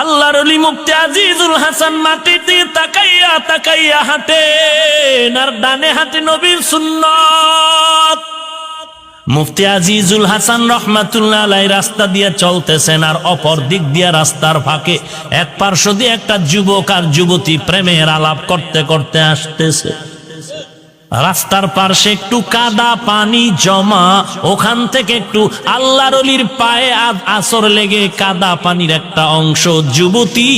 আল্লাহর ওলি মুফতি আজিজুল হাসান মাটিতে তাকাইয়া তাকাইয়া হাঁটেন, আর ডানে হাতে নবীর সুন্নাত। মুফতি আজিজুল হাসান রহমাতুল্লাহ আলাইহি রাস্তা দিয়ে চলতেছেন, আর অপর দিক দিয়ে রাস্তার ফাঁকে এক পার্শ্ব দিয়ে একটা যুবক আর যুবতী প্রেমের আলাপ করতে করতে আসতেছে। রাস্তার পাশে একটু কাদা পানি জমা, ওখান থেকে একটু আল্লাহর ওলির পায়ে আসর লেগে কাদা পানির একটা অংশ যুবতী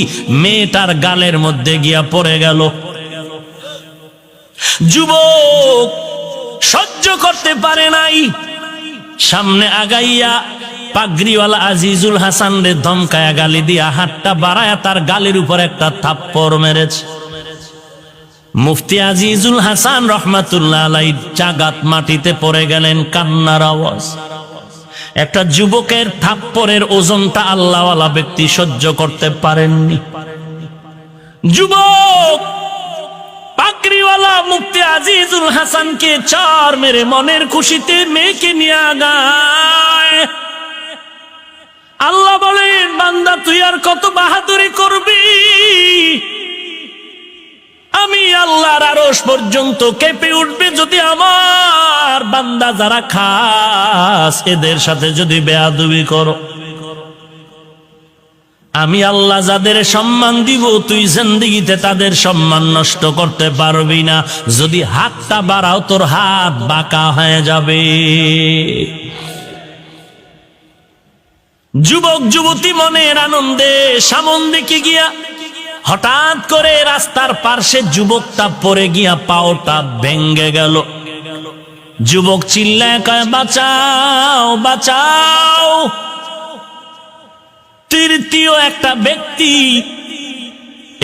মেয়েটার গালের মধ্যে গিয়া পড়ে গেল। যুবক সহ্য করতে পারে নাই, সামনে আগাইয়া পাগড়িওয়ালা আজিজুল হাসান রে ধমকায়া গালি দিয়া হাতটা বাড়ায়া তার গালের উপর একটা থাপ্পড় মেরেছে। মুফতি আজিজুল হাসান রহমাতুল্লাহ আলাইহি জাগাত মাটিতে পড়ে গেলেন, কান্নার আওয়াজ। একটা যুবকের থাপ্পড়ের ওজনটা আল্লাহওয়ালা ব্যক্তি সহ্য করতে পারেননি। যুবক পাগড়িওয়ালা মুফতি আজিজুল হাসানকে চার মেরে মনের খুশিতে মেয়েকে নিয়ে আগায়। আল্লাহ বলেন, বান্দা তুই আর কত বাহাদুরি করবি? আমি আল্লাহর আরশ পর্যন্ত কেঁপে উঠবে যদি আমার বান্দা যারা খাস এদের সাথে যদি বেয়াদবি করো। আমি আল্লাহ যাদের সম্মান দিব তুই জিন্দেগিতে তাদের সম্মান নষ্ট করতে পারবি না। যদি হাতটা বাড়াও তোর হাত বাঁকা হয়ে যাবে। যুবক যুবতী মনের আনন্দে সামন দিকে গিয়া হঠাৎ করে রাস্তার পার্শ্বে যুবকটা পড়ে গিয়া পাওটা ভেঙ্গে গেল। যুবক চিল্লায় কয়, বাঁচাও বাঁচাও। তৃতীয় একটা ব্যক্তি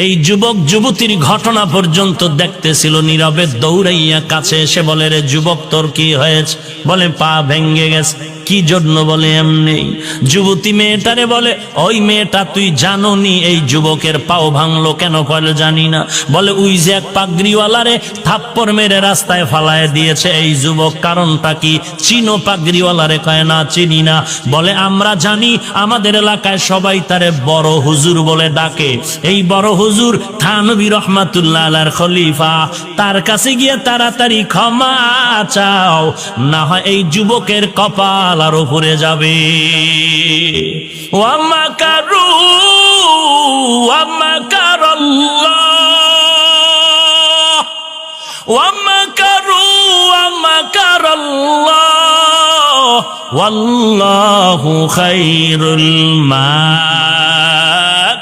এই যুবক যুবতীর ঘটনা পর্যন্ত দেখতেছিল, নীরবে দৌড়াইয়া কাছে এসে বলে, রে যুবক তোর কি হয়েছে? বলে পা ভেঙ্গে গেছে। কি জন্য? বলে এমনি। যুবতী মেয়েটারে বলে, ওই মেয়েটা তুই জানো নি এই যুবকের পাও ভাঙলো কেন? বলে জানি না। বলে ওই যে এক পাগড়িওয়ালারে থাপ্পড় মেরে রাস্তায় ফালায় দিয়েছে এই যুবক, কারণটা কি চিনো পাগড়িওয়ালারে? কয় না চিনি না। বলে আমরা জানি, আমাদের এলাকায় সবাই তারে বড় হুজুর বলে ডাকে। এই বড় হুজুর থানবী রহমাতুল্লাহ আলাইহির খলিফা, তার কাছে গিয়ে তাড়াতাড়ি ক্ষমা চাও, না হয় এই যুবকের কপাল আর উপরে যাবে। ওয়া মাকারু ওয়া মাকারাল্লাহ ওয়া মাকারু ওয়া মাকারাল্লাহ ওয়াল্লাহু খায়রুল মা